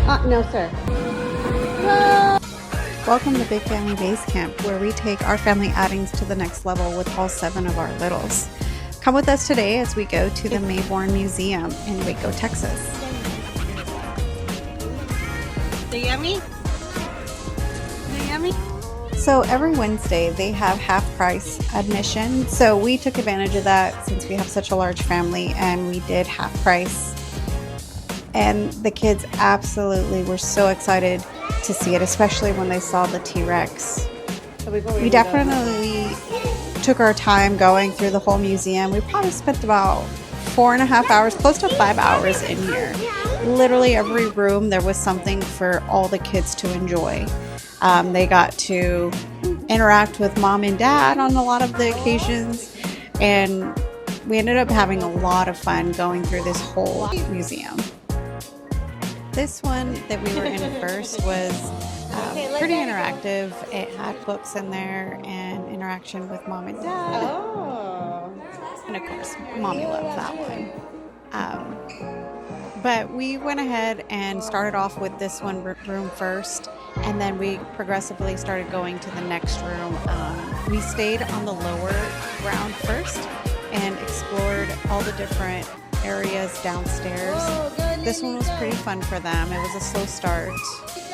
No, sir. Welcome to Big Family Basecamp, where we take our family outings to the next level with all 7 of our littles. Come with us today as we go to the Mayborn Museum in Waco, Texas. The yummy? The yummy? So every Wednesday they have half price admission. So we took advantage of that since we have such a large family, and we did half price. And the kids absolutely were so excited to see it, especially when they saw the T-Rex. We definitely took our time going through the whole museum. We probably spent about 4.5 hours, close to 5 hours in here. Literally every room there was something for all the kids to enjoy. They got to interact with mom and dad on a lot of the occasions, and we ended up having a lot of fun going through this whole museum. This one that we were in first was pretty interactive. It had books in there and interaction with mom and dad. Oh. And of course, mommy loved that one. But we went ahead and started off with this one room first, and then we progressively started going to the next room. We stayed on the lower ground first and explored all the different areas downstairs. This one was pretty fun for them. It was a slow start.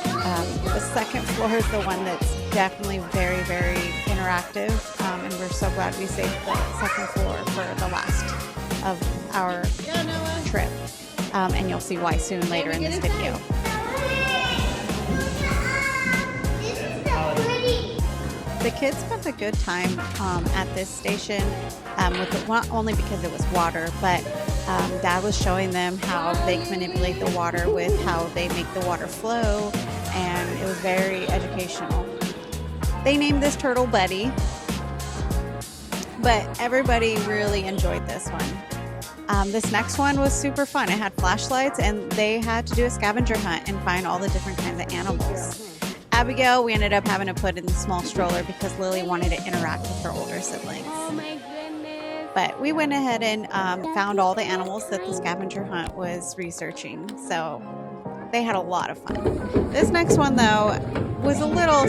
The second floor is the one that's definitely very, very interactive, and we're so glad we saved the second floor for the last of our trip, and you'll see why soon later in this video. The kids spent a good time at this station, not only because it was water, but Dad was showing them how they can manipulate the water with how they make the water flow, and it was very educational. They named this turtle Buddy, but everybody really enjoyed this one. This next one was super fun. It had flashlights, and they had to do a scavenger hunt and find all the different kinds of animals. Abigail, we ended up having to put in the small stroller because Lily wanted to interact with her older siblings. Oh my goodness. But we went ahead and found all the animals that the scavenger hunt was researching. So they had a lot of fun. This next one, though, was a little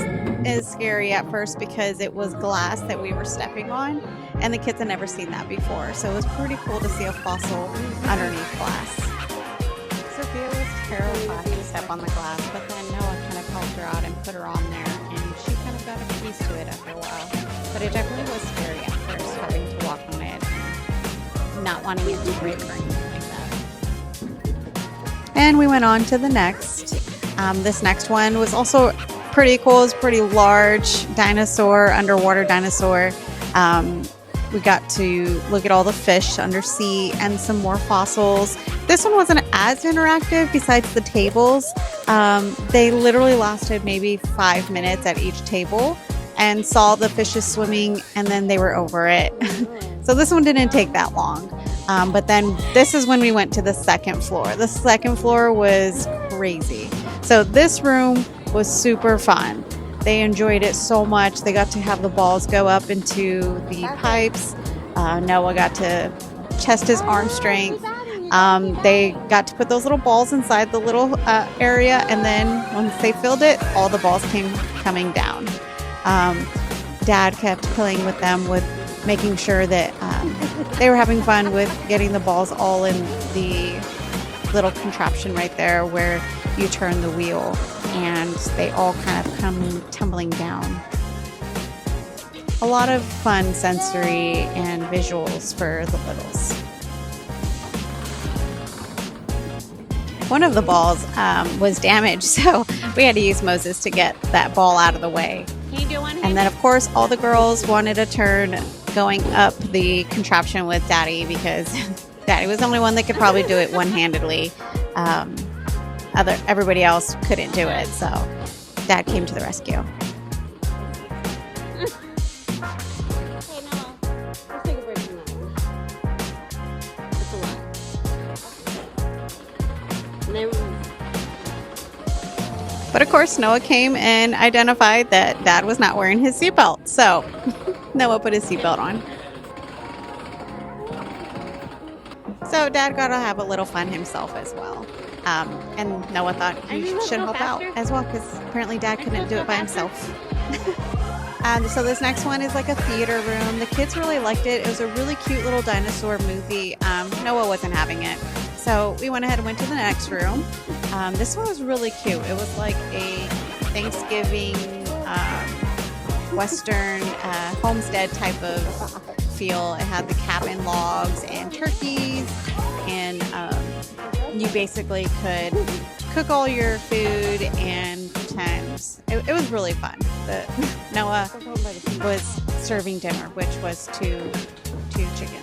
scary at first because it was glass that we were stepping on, and the kids had never seen that before. So it was pretty cool to see a fossil underneath glass. Sophia was terrified to step on the glass, but then Noah kind of helped her out and put her on there, and she kind of got used to it after a while. But it definitely was scary at first, having to walk on it and not wanting it to break or anything like that. And we went on to the next. This next one was also pretty cool. It was pretty large dinosaur, underwater dinosaur. We got to look at all the fish undersea and some more fossils. This one wasn't as interactive besides the tables. They literally lasted maybe 5 minutes at each table and saw the fishes swimming, and then they were over it. So this one didn't take that long. But then this is when we went to the second floor. The second floor was crazy. So this room was super fun. They enjoyed it so much. They got to have the balls go up into the pipes. Noah got to test his arm strength. They got to put those little balls inside the little area, and then once they filled it, all the balls came coming down. Dad kept playing with them, with making sure that they were having fun with getting the balls all in the little contraption right there where you turn the wheel, and they all kind of come tumbling down. A lot of fun sensory and visuals for the littles. One of the balls was damaged, so we had to use Moses to get that ball out of the way. Can you do one? And then, of course, all the girls wanted a turn going up the contraption with Daddy, because Daddy was the only one that could probably do it one-handedly. Everybody else couldn't do it, so Dad came to the rescue. Hey, Noah, let's take a break from that one. That's a lot. And then, But of course, Noah came and identified that Dad was not wearing his seatbelt, so Noah put his seatbelt on. So Dad got to have a little fun himself as well. And Noah thought he should help out as well because apparently Dad couldn't do it by himself. So this next one is like a theater room. The kids really liked it. It was a really cute little dinosaur movie. Noah wasn't having it. So we went ahead and went to the next room. This one was really cute. It was like a Thanksgiving Western homestead type of feel. It had the cabin logs and turkeys, and you basically could cook all your food and pretend. It was really fun. Noah was serving dinner, which was two chickens.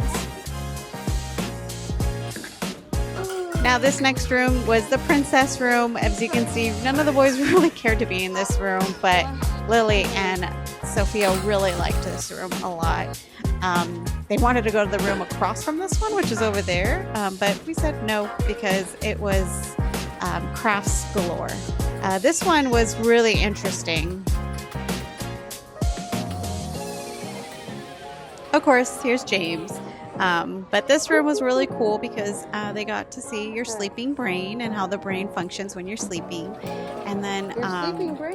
Now this next room was the princess room. As you can see, none of the boys really cared to be in this room, but Lily and Sophia really liked this room a lot. They wanted to go to the room across from this one, which is over there, but we said no because it was crafts galore. This one was really interesting. Of course, here's James. But this room was really cool because they got to see your sleeping brain and how the brain functions when you're sleeping. And then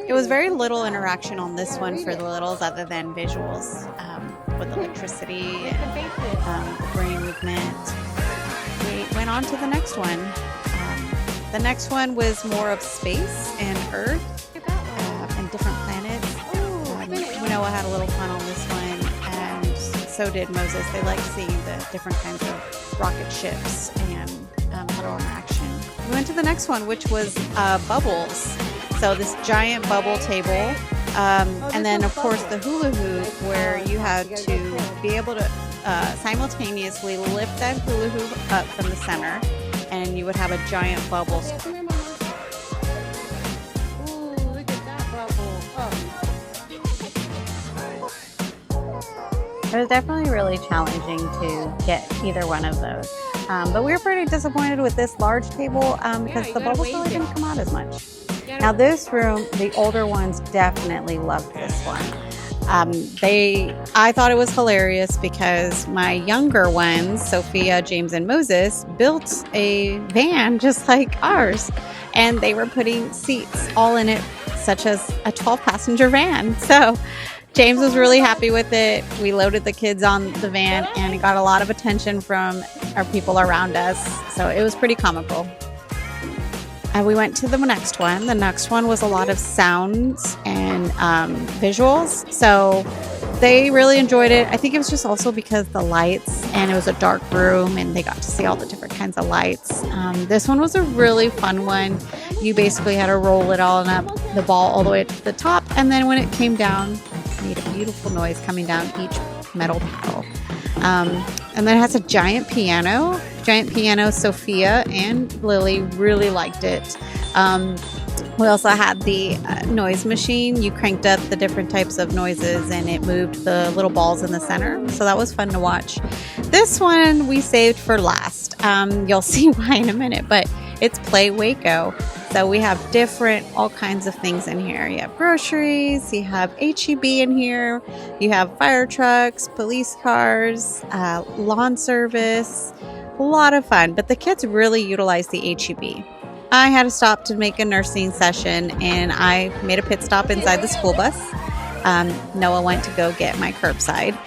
it was very little interaction on this one for the littles other than visuals with electricity and the brain movement. We went on to the next one. The next one was more of space and Earth and different planets. Noah had a little fun on this one, and so did Moses. They liked seeing the different kinds of rocket ships and little interaction. We went to the next one, which was bubbles. So this giant bubble table, and then of course the hula hoop, where you had to be able to simultaneously lift that hula hoop up from the center, and you would have a giant bubble. It was definitely really challenging to get either one of those. But we were pretty disappointed with this large table because the bubbles really didn't come out as much. Now this room, the older ones definitely loved this one. I thought it was hilarious because my younger ones, Sophia, James, and Moses, built a van just like ours. And they were putting seats all in it, such as a 12-passenger van. So James was really happy with it. We loaded the kids on the van and it got a lot of attention from our people around us. So it was pretty comical. And we went to the next one. The next one was a lot of sounds and visuals. So they really enjoyed it. I think it was just also because the lights, and it was a dark room and they got to see all the different kinds of lights. This one was a really fun one. You basically had to roll it all up the ball all the way to the top. And then when it came down, it made a beautiful noise coming down each metal paddle. And then it has a giant piano. Sophia and Lily really liked it. We also had the noise machine. You cranked up the different types of noises and it moved the little balls in the center. So that was fun to watch. This one we saved for last. You'll see why in a minute, but it's Play Waco. So we have all kinds of things in here. You have groceries, you have HEB in here, you have fire trucks, police cars, lawn service. A lot of fun, but the kids really utilized the HEB. I had to stop to make a nursing session and I made a pit stop inside the school bus. Noah went to go get my curbside.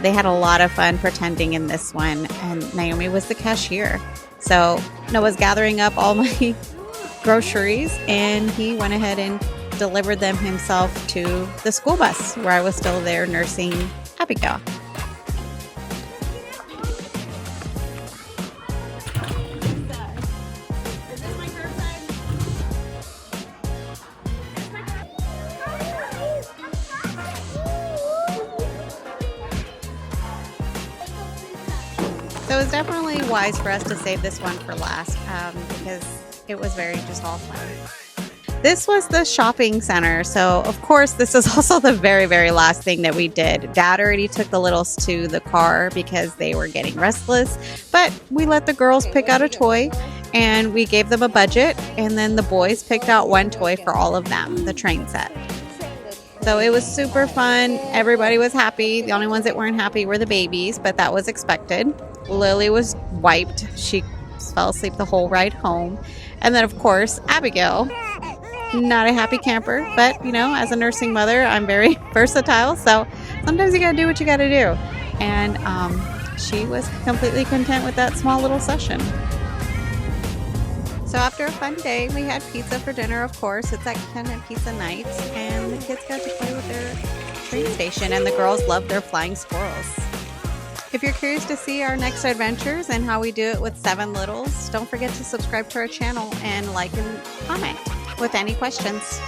They had a lot of fun pretending in this one, and Naomi was the cashier. So Noah's gathering up all my groceries and he went ahead and delivered them himself to the school bus where I was still there nursing Abigail. So it was definitely wise for us to save this one for last because it was very just all fun. This was the shopping center. So of course, this is also the very, very last thing that we did. Dad already took the littles to the car because they were getting restless, but we let the girls pick out a toy and we gave them a budget. And then the boys picked out one toy for all of them, the train set. So it was super fun. Everybody was happy. The only ones that weren't happy were the babies, but that was expected. Lily was wiped. She fell asleep the whole ride home. And then, of course, Abigail, not a happy camper, but you know, as a nursing mother, I'm very versatile. So sometimes you gotta do what you gotta do. And she was completely content with that small little session. So after a fun day, we had pizza for dinner, of course. It's that kind of pizza night. And the kids got to play with their train station, and the girls loved their flying squirrels. If you're curious to see our next adventures and how we do it with 7 littles, don't forget to subscribe to our channel and like and comment with any questions.